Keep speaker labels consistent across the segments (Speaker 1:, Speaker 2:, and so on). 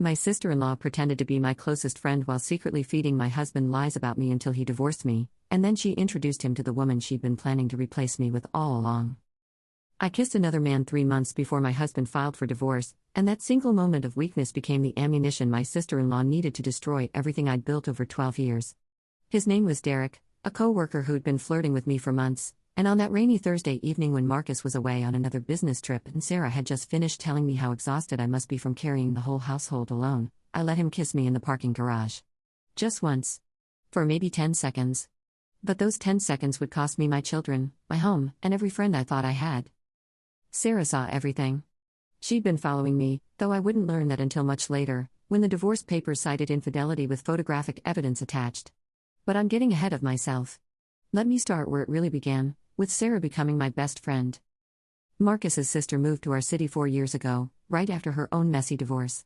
Speaker 1: My sister-in-law pretended to be my closest friend while secretly feeding my husband lies about me until he divorced me, and then she introduced him to the woman she'd been planning to replace me with all along. I kissed another man 3 months before my husband filed for divorce, and that single moment of weakness became the ammunition my sister-in-law needed to destroy everything I'd built over 12 years. His name was Derek, a co-worker who'd been flirting with me for months, and on that rainy Thursday evening when Marcus was away on another business trip and Sarah had just finished telling me how exhausted I must be from carrying the whole household alone, I let him kiss me in the parking garage. Just once. For maybe 10 seconds. But those 10 seconds would cost me my children, my home, and every friend I thought I had. Sarah saw everything. She'd been following me, though I wouldn't learn that until much later, when the divorce papers cited infidelity with photographic evidence attached. But I'm getting ahead of myself. Let me start where it really began, with Sarah becoming my best friend. Marcus's sister moved to our city 4 years ago, right after her own messy divorce.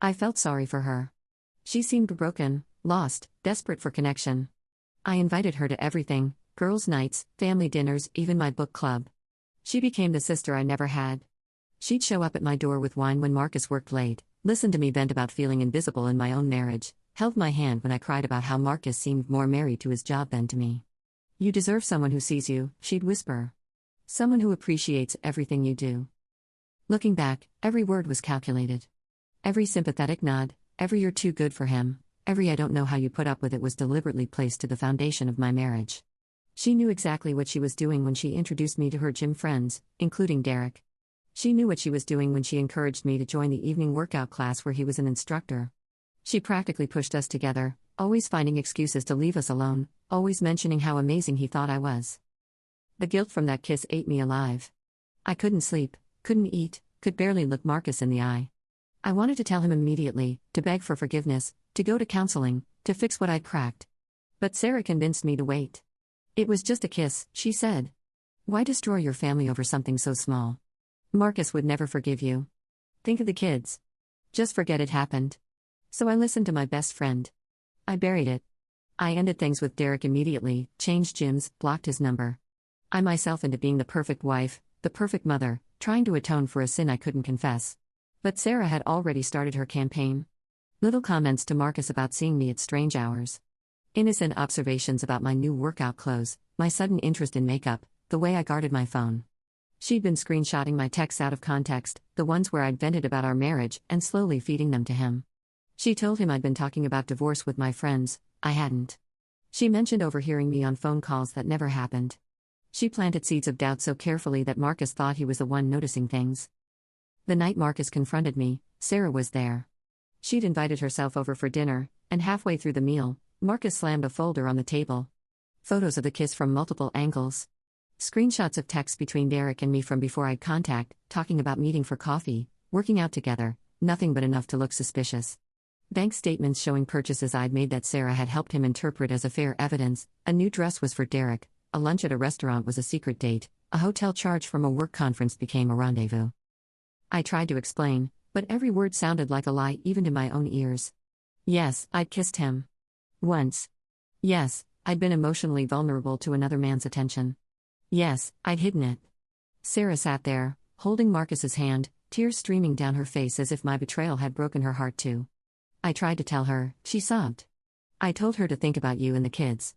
Speaker 1: I felt sorry for her. She seemed broken, lost, desperate for connection. I invited her to everything: girls' nights, family dinners, even my book club. She became the sister I never had. She'd show up at my door with wine when Marcus worked late, listen to me vent about feeling invisible in my own marriage, held my hand when I cried about how Marcus seemed more married to his job than to me. "You deserve someone who sees you," she'd whisper. "Someone who appreciates everything you do." Looking back, every word was calculated. Every sympathetic nod, every "you're too good for him," every "I don't know how you put up with it" was deliberately placed to the foundation of my marriage. She knew exactly what she was doing when she introduced me to her gym friends, including Derek. She knew what she was doing when she encouraged me to join the evening workout class where he was an instructor. She practically pushed us together, always finding excuses to leave us alone, always mentioning how amazing he thought I was. The guilt from that kiss ate me alive. I couldn't sleep, couldn't eat, could barely look Marcus in the eye. I wanted to tell him immediately, to beg for forgiveness, to go to counseling, to fix what I'd cracked. But Sarah convinced me to wait. "It was just a kiss," she said. "Why destroy your family over something so small? Marcus would never forgive you. Think of the kids. Just forget it happened." So I listened to my best friend. I buried it. I ended things with Derek immediately, changed gyms, blocked his number. I myself into being the perfect wife, the perfect mother, trying to atone for a sin I couldn't confess. But Sarah had already started her campaign. Little comments to Marcus about seeing me at strange hours. Innocent observations about my new workout clothes, my sudden interest in makeup, the way I guarded my phone. She'd been screenshotting my texts out of context, the ones where I'd vented about our marriage, and slowly feeding them to him. She told him I'd been talking about divorce with my friends. I hadn't. She mentioned overhearing me on phone calls that never happened. She planted seeds of doubt so carefully that Marcus thought he was the one noticing things. The night Marcus confronted me, Sarah was there. She'd invited herself over for dinner, and halfway through the meal, Marcus slammed a folder on the table. Photos of the kiss from multiple angles. Screenshots of texts between Derek and me from before I'd contact, talking about meeting for coffee, working out together, nothing but enough to look suspicious. Bank statements showing purchases I'd made that Sarah had helped him interpret as a fair evidence. A new dress was for Derek, a lunch at a restaurant was a secret date, a hotel charge from a work conference became a rendezvous. I tried to explain, but every word sounded like a lie even to my own ears. Yes, I'd kissed him. Once. Yes, I'd been emotionally vulnerable to another man's attention. Yes, I'd hidden it. Sarah sat there, holding Marcus's hand, tears streaming down her face as if my betrayal had broken her heart too. I tried to tell her, she sobbed. I told her to think about you and the kids.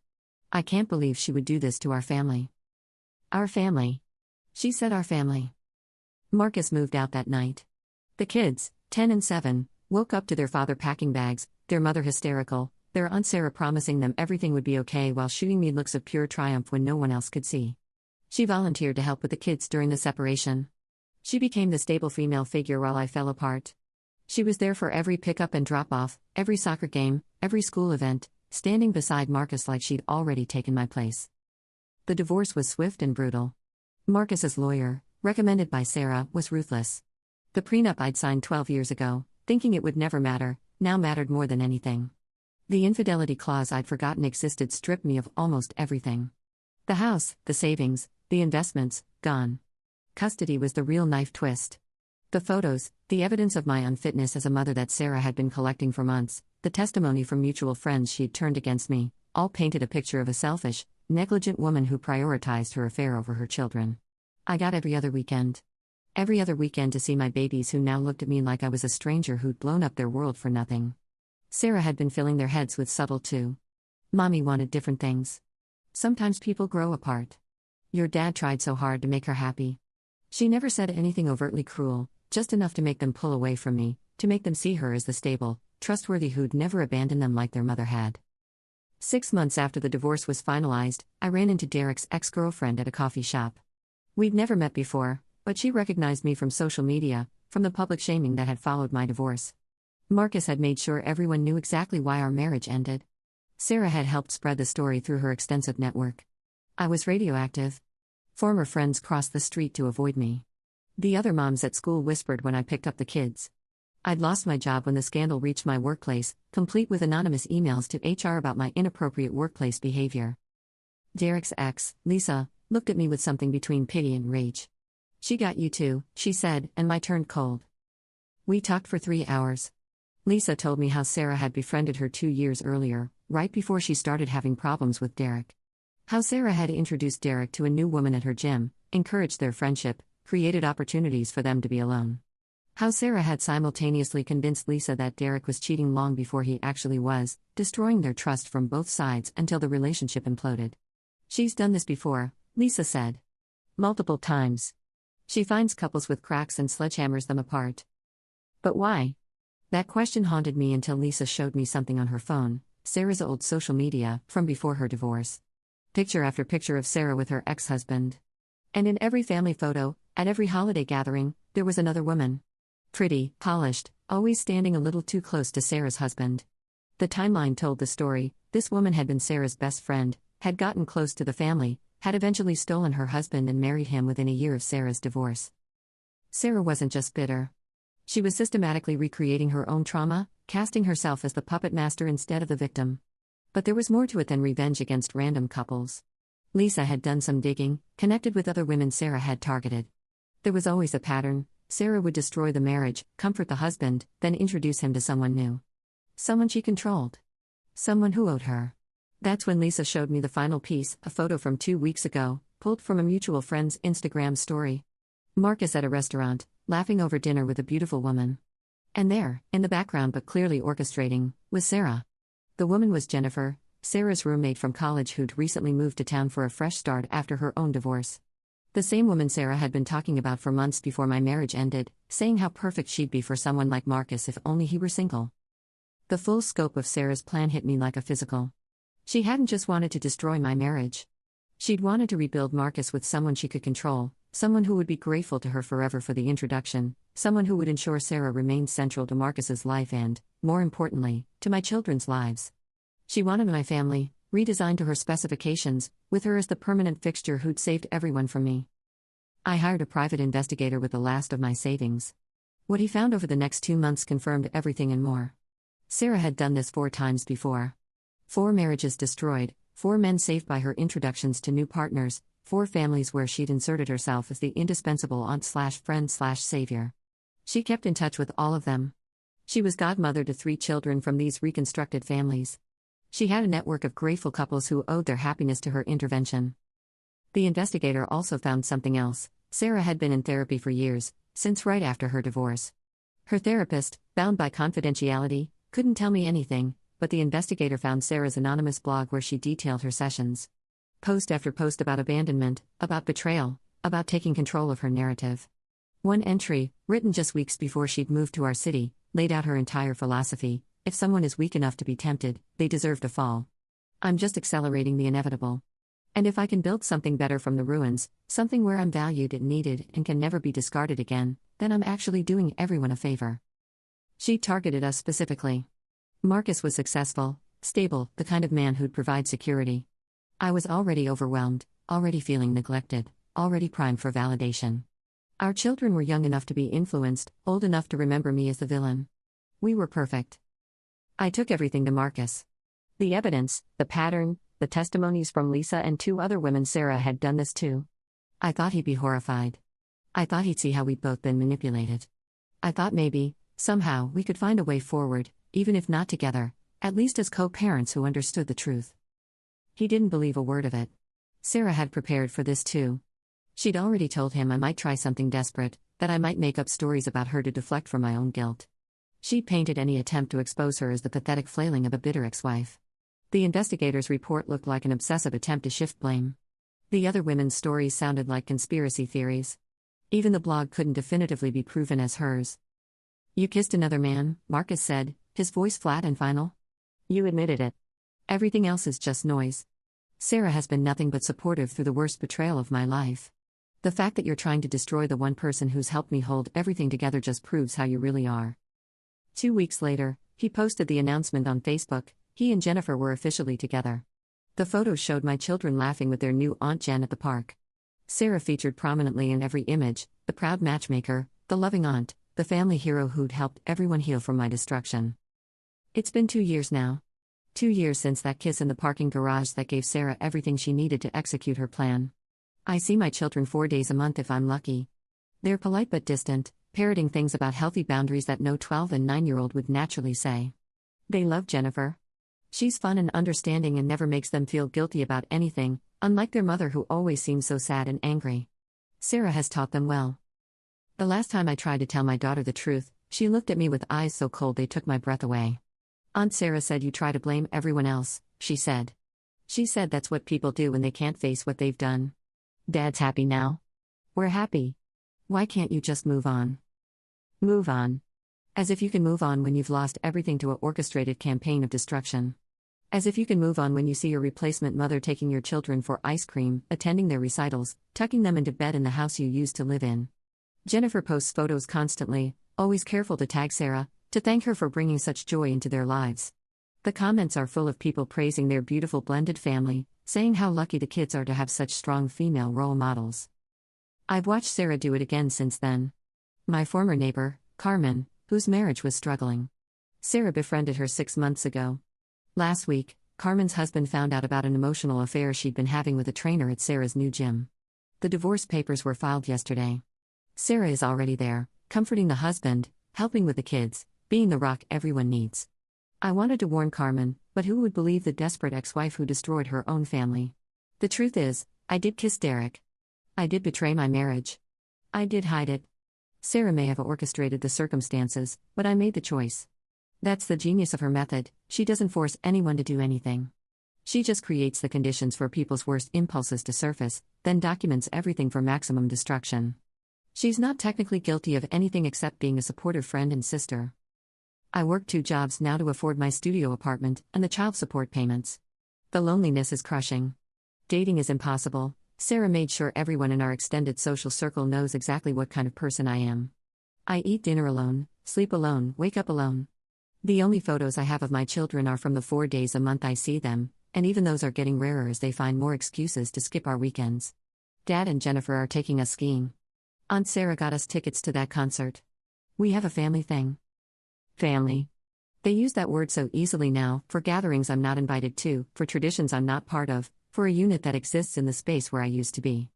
Speaker 1: I can't believe she would do this to our family. Our family. She said our family. Marcus moved out that night. The kids, 10 and 7, woke up to their father packing bags, their mother hysterical, their Aunt Sarah promising them everything would be okay while shooting me looks of pure triumph when no one else could see. She volunteered to help with the kids during the separation. She became the stable female figure while I fell apart. She was there for every pickup and drop-off, every soccer game, every school event, standing beside Marcus like she'd already taken my place. The divorce was swift and brutal. Marcus's lawyer, recommended by Sarah, was ruthless. The prenup I'd signed 12 years ago, thinking it would never matter, now mattered more than anything. The infidelity clause I'd forgotten existed stripped me of almost everything. The house, the savings, the investments, gone. Custody was the real knife twist. The photos, the evidence of my unfitness as a mother that Sarah had been collecting for months, the testimony from mutual friends she'd turned against me, all painted a picture of a selfish, negligent woman who prioritized her affair over her children. I got every other weekend. Every other weekend to see my babies who now looked at me like I was a stranger who'd blown up their world for nothing. Sarah had been filling their heads with subtle too. Mommy wanted different things. Sometimes people grow apart. Your dad tried so hard to make her happy. She never said anything overtly cruel, just enough to make them pull away from me, to make them see her as the stable, trustworthy who'd never abandoned them like their mother had. 6 months after the divorce was finalized, I ran into Derek's ex-girlfriend at a coffee shop. We'd never met before, but she recognized me from social media, from the public shaming that had followed my divorce. Marcus had made sure everyone knew exactly why our marriage ended. Sarah had helped spread the story through her extensive network. I was radioactive. Former friends crossed the street to avoid me. The other moms at school whispered when I picked up the kids. I'd lost my job when the scandal reached my workplace, complete with anonymous emails to HR about my inappropriate workplace behavior. Derek's ex, Lisa, looked at me with something between pity and rage. She got you too, she said, and my turned cold. We talked for 3 hours. Lisa told me how Sarah had befriended her 2 years earlier, right before she started having problems with Derek. How Sarah had introduced Derek to a new woman at her gym, encouraged their friendship, created opportunities for them to be alone. How Sarah had simultaneously convinced Lisa that Derek was cheating long before he actually was, destroying their trust from both sides until the relationship imploded. She's done this before, Lisa said. Multiple times. She finds couples with cracks and sledgehammers them apart. But why? That question haunted me until Lisa showed me something on her phone, Sarah's old social media, from before her divorce. Picture after picture of Sarah with her ex-husband. And in every family photo, at every holiday gathering, there was another woman. Pretty, polished, always standing a little too close to Sarah's husband. The timeline told the story. This woman had been Sarah's best friend, had gotten close to the family, had eventually stolen her husband and married him within a year of Sarah's divorce. Sarah wasn't just bitter. She was systematically recreating her own trauma, casting herself as the puppet master instead of the victim. But there was more to it than revenge against random couples. Lisa had done some digging, connected with other women Sarah had targeted. There was always a pattern. Sarah would destroy the marriage, comfort the husband, then introduce him to someone new. Someone she controlled. Someone who owed her. That's when Lisa showed me the final piece, a photo from 2 weeks ago, pulled from a mutual friend's Instagram story. Marcus at a restaurant, laughing over dinner with a beautiful woman. And there, in the background but clearly orchestrating, was Sarah. The woman was Jennifer, Sarah's roommate from college who'd recently moved to town for a fresh start after her own divorce. The same woman Sarah had been talking about for months before my marriage ended, saying how perfect she'd be for someone like Marcus if only he were single. The full scope of Sarah's plan hit me like a physical. She hadn't just wanted to destroy my marriage. She'd wanted to rebuild Marcus with someone she could control, someone who would be grateful to her forever for the introduction, someone who would ensure Sarah remained central to Marcus's life and, more importantly, to my children's lives. She wanted my family, redesigned to her specifications, with her as the permanent fixture who'd saved everyone from me. I hired a private investigator with the last of my savings. What he found over the next 2 months confirmed everything and more. Sarah had done this 4 times before. 4 marriages destroyed, 4 men saved by her introductions to new partners, 4 families where she'd inserted herself as the indispensable aunt/friend/savior. She kept in touch with all of them. She was godmother to 3 children from these reconstructed families. She had a network of grateful couples who owed their happiness to her intervention. The investigator also found something else. Sarah had been in therapy for years, since right after her divorce. Her therapist, bound by confidentiality, couldn't tell me anything, but the investigator found Sarah's anonymous blog where she detailed her sessions. Post after post about abandonment, about betrayal, about taking control of her narrative. One entry, written just weeks before she'd moved to our city, laid out her entire philosophy: if someone is weak enough to be tempted, they deserve to fall. I'm just accelerating the inevitable. And if I can build something better from the ruins, something where I'm valued and needed and can never be discarded again, then I'm actually doing everyone a favor. She targeted us specifically. Marcus was successful, stable, the kind of man who'd provide security. I was already overwhelmed, already feeling neglected, already primed for validation. Our children were young enough to be influenced, old enough to remember me as the villain. We were perfect. I took everything to Marcus. The evidence, the pattern, the testimonies from Lisa and 2 other women Sarah had done this too. I thought he'd be horrified. I thought he'd see how we'd both been manipulated. I thought maybe, somehow, we could find a way forward, even if not together, at least as co-parents who understood the truth. He didn't believe a word of it. Sarah had prepared for this too. She'd already told him I might try something desperate, that I might make up stories about her to deflect from my own guilt. She painted any attempt to expose her as the pathetic flailing of a bitter ex-wife. The investigator's report looked like an obsessive attempt to shift blame. The other women's stories sounded like conspiracy theories. Even the blog couldn't definitively be proven as hers. "You kissed another man," Marcus said, his voice flat and final. "You admitted it. Everything else is just noise. Sarah has been nothing but supportive through the worst betrayal of my life. The fact that you're trying to destroy the one person who's helped me hold everything together just proves how you really are." 2 weeks later, he posted the announcement on Facebook. He and Jennifer were officially together. The photos showed my children laughing with their new Aunt Jen at the park. Sarah featured prominently in every image, the proud matchmaker, the loving aunt, the family hero who'd helped everyone heal from my destruction. It's been 2 years now. 2 years since that kiss in the parking garage that gave Sarah everything she needed to execute her plan. I see my children 4 days a month if I'm lucky. They're polite but distant, parroting things about healthy boundaries that no 12 and 9-year-old would naturally say. They love Jennifer. She's fun and understanding and never makes them feel guilty about anything, unlike their mother who always seems so sad and angry. Sarah has taught them well. The last time I tried to tell my daughter the truth, she looked at me with eyes so cold they took my breath away. "Aunt Sarah said you try to blame everyone else," she said. "She said that's what people do when they can't face what they've done. Dad's happy now. We're happy. Why can't you just move on?" Move on. As if you can move on when you've lost everything to an orchestrated campaign of destruction. As if you can move on when you see your replacement mother taking your children for ice cream, attending their recitals, tucking them into bed in the house you used to live in. Jennifer posts photos constantly, always careful to tag Sarah, to thank her for bringing such joy into their lives. The comments are full of people praising their beautiful blended family, saying how lucky the kids are to have such strong female role models. I've watched Sarah do it again since then. My former neighbor, Carmen, whose marriage was struggling. Sarah befriended her 6 months ago. Last week, Carmen's husband found out about an emotional affair she'd been having with a trainer at Sarah's new gym. The divorce papers were filed yesterday. Sarah is already there, comforting the husband, helping with the kids, being the rock everyone needs. I wanted to warn Carmen, but who would believe the desperate ex-wife who destroyed her own family? The truth is, I did kiss Derek. I did betray my marriage. I did hide it. Sarah may have orchestrated the circumstances, but I made the choice. That's the genius of her method. She doesn't force anyone to do anything. She just creates the conditions for people's worst impulses to surface, then documents everything for maximum destruction. She's not technically guilty of anything except being a supportive friend and sister. I work 2 jobs now to afford my studio apartment and the child support payments. The loneliness is crushing. Dating is impossible. Sarah made sure everyone in our extended social circle knows exactly what kind of person I am. I eat dinner alone, sleep alone, wake up alone. The only photos I have of my children are from the 4 days a month I see them, and even those are getting rarer as they find more excuses to skip our weekends. Dad and Jennifer are taking us skiing. Aunt Sarah got us tickets to that concert. We have a family thing. Family. They use that word so easily now, for gatherings I'm not invited to, for traditions I'm not part of, for a unit that exists in the space where I used to be.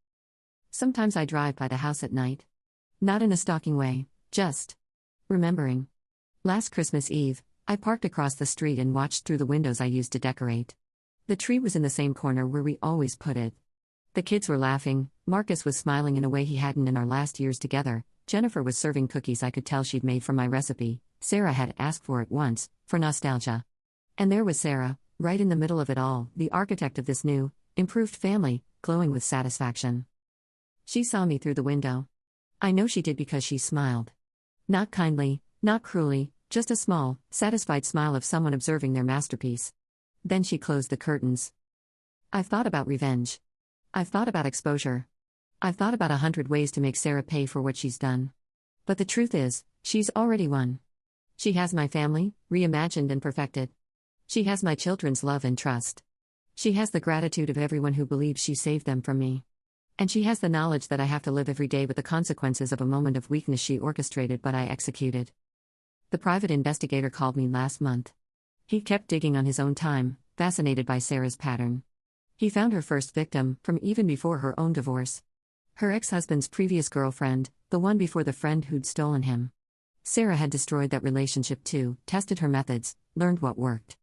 Speaker 1: Sometimes I drive by the house at night. Not in a stalking way, just remembering. Last Christmas Eve, I parked across the street and watched through the windows I used to decorate. The tree was in the same corner where we always put it. The kids were laughing, Marcus was smiling in a way he hadn't in our last years together, Jennifer was serving cookies I could tell she'd made from my recipe, Sarah had asked for it once, for nostalgia. And there was Sarah, right in the middle of it all, the architect of this new, improved family, glowing with satisfaction. She saw me through the window. I know she did because she smiled. Not kindly, not cruelly, just a small, satisfied smile of someone observing their masterpiece. Then she closed the curtains. I've thought about revenge. I've thought about exposure. I've thought about 100 ways to make Sarah pay for what she's done. But the truth is, she's already won. She has my family, reimagined and perfected. She has my children's love and trust. She has the gratitude of everyone who believes she saved them from me. And she has the knowledge that I have to live every day with the consequences of a moment of weakness she orchestrated but I executed. The private investigator called me last month. He kept digging on his own time, fascinated by Sarah's pattern. He found her first victim from even before her own divorce. Her ex-husband's previous girlfriend, the one before the friend who'd stolen him. Sarah had destroyed that relationship too, tested her methods, learned what worked.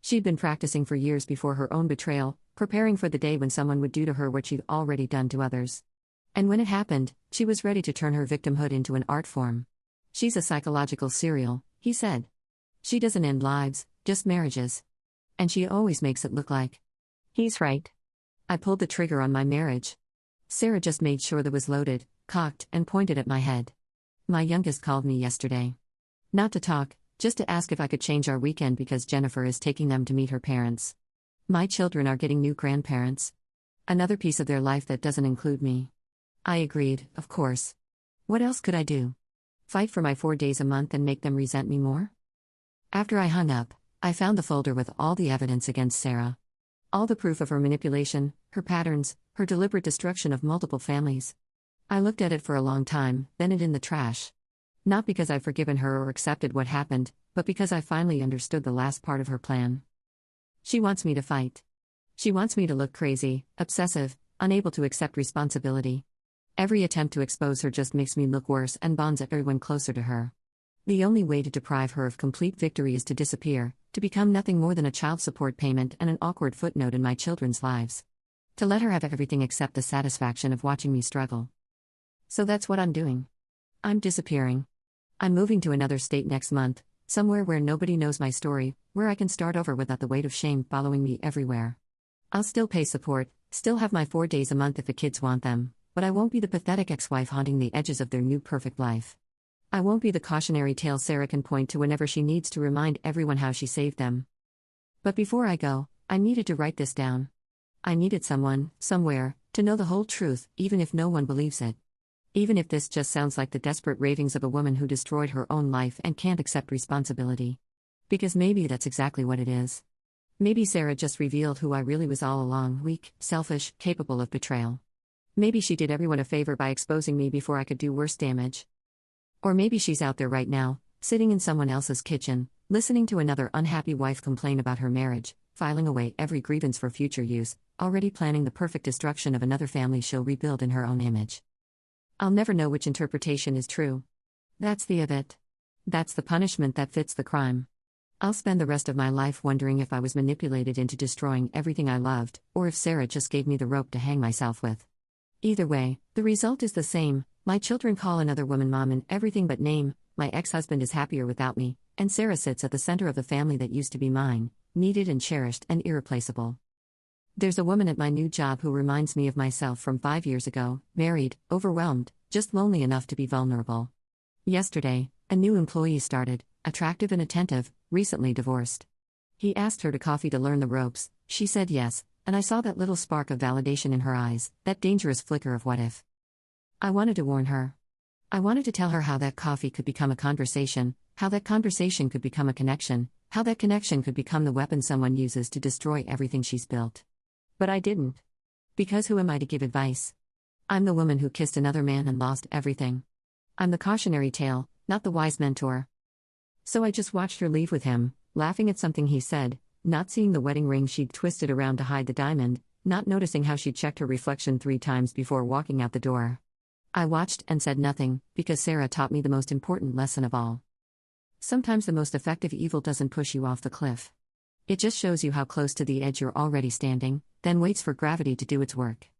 Speaker 1: She'd been practicing for years before her own betrayal, preparing for the day when someone would do to her what she'd already done to others. And when it happened, she was ready to turn her victimhood into an art form. She's a psychological serial, he said. She doesn't end lives, just marriages. And she always makes it look like. He's right. I pulled the trigger on my marriage. Sarah just made sure that was loaded, cocked, and pointed at my head. My youngest called me yesterday. Not to talk, just to ask if I could change our weekend because Jennifer is taking them to meet her parents. My children are getting new grandparents. Another piece of their life that doesn't include me. I agreed, of course. What else could I do? Fight for my 4 days a month and make them resent me more? After I hung up, I found the folder with all the evidence against Sarah. All the proof of her manipulation, her patterns, her deliberate destruction of multiple families. I looked at it for a long time, then it in the trash. Not because I've forgiven her or accepted what happened, but because I finally understood the last part of her plan. She wants me to fight. She wants me to look crazy, obsessive, unable to accept responsibility. Every attempt to expose her just makes me look worse and bonds everyone closer to her. The only way to deprive her of complete victory is to disappear, to become nothing more than a child support payment and an awkward footnote in my children's lives. To let her have everything except the satisfaction of watching me struggle. So that's what I'm doing. I'm disappearing. I'm moving to another state next month, somewhere where nobody knows my story, where I can start over without the weight of shame following me everywhere. I'll still pay support, still have my 4 days a month if the kids want them, but I won't be the pathetic ex-wife haunting the edges of their new perfect life. I won't be the cautionary tale Sarah can point to whenever she needs to remind everyone how she saved them. But before I go, I needed to write this down. I needed someone, somewhere, to know the whole truth, even if no one believes it. Even if this just sounds like the desperate ravings of a woman who destroyed her own life and can't accept responsibility. Because maybe that's exactly what it is. Maybe Sarah just revealed who I really was all along, weak, selfish, capable of betrayal. Maybe she did everyone a favor by exposing me before I could do worse damage. Or maybe she's out there right now, sitting in someone else's kitchen, listening to another unhappy wife complain about her marriage, filing away every grievance for future use, already planning the perfect destruction of another family she'll rebuild in her own image. I'll never know which interpretation is true. That's the of it. That's the punishment that fits the crime. I'll spend the rest of my life wondering if I was manipulated into destroying everything I loved, or if Sarah just gave me the rope to hang myself with. Either way, the result is the same. My children call another woman mom in everything but name, my ex-husband is happier without me, and Sarah sits at the center of the family that used to be mine, needed and cherished and irreplaceable. There's a woman at my new job who reminds me of myself from 5 years ago, married, overwhelmed, just lonely enough to be vulnerable. Yesterday, a new employee started, attractive and attentive, recently divorced. He asked her to coffee to learn the ropes, she said yes, and I saw that little spark of validation in her eyes, that dangerous flicker of what if. I wanted to warn her. I wanted to tell her how that coffee could become a conversation, how that conversation could become a connection, how that connection could become the weapon someone uses to destroy everything she's built. But I didn't. Because who am I to give advice? I'm the woman who kissed another man and lost everything. I'm the cautionary tale, not the wise mentor. So I just watched her leave with him, laughing at something he said, not seeing the wedding ring she'd twisted around to hide the diamond, not noticing how she'd checked her reflection 3 times before walking out the door. I watched and said nothing, because Sarah taught me the most important lesson of all. Sometimes the most effective evil doesn't push you off the cliff. It just shows you how close to the edge you're already standing, then waits for gravity to do its work.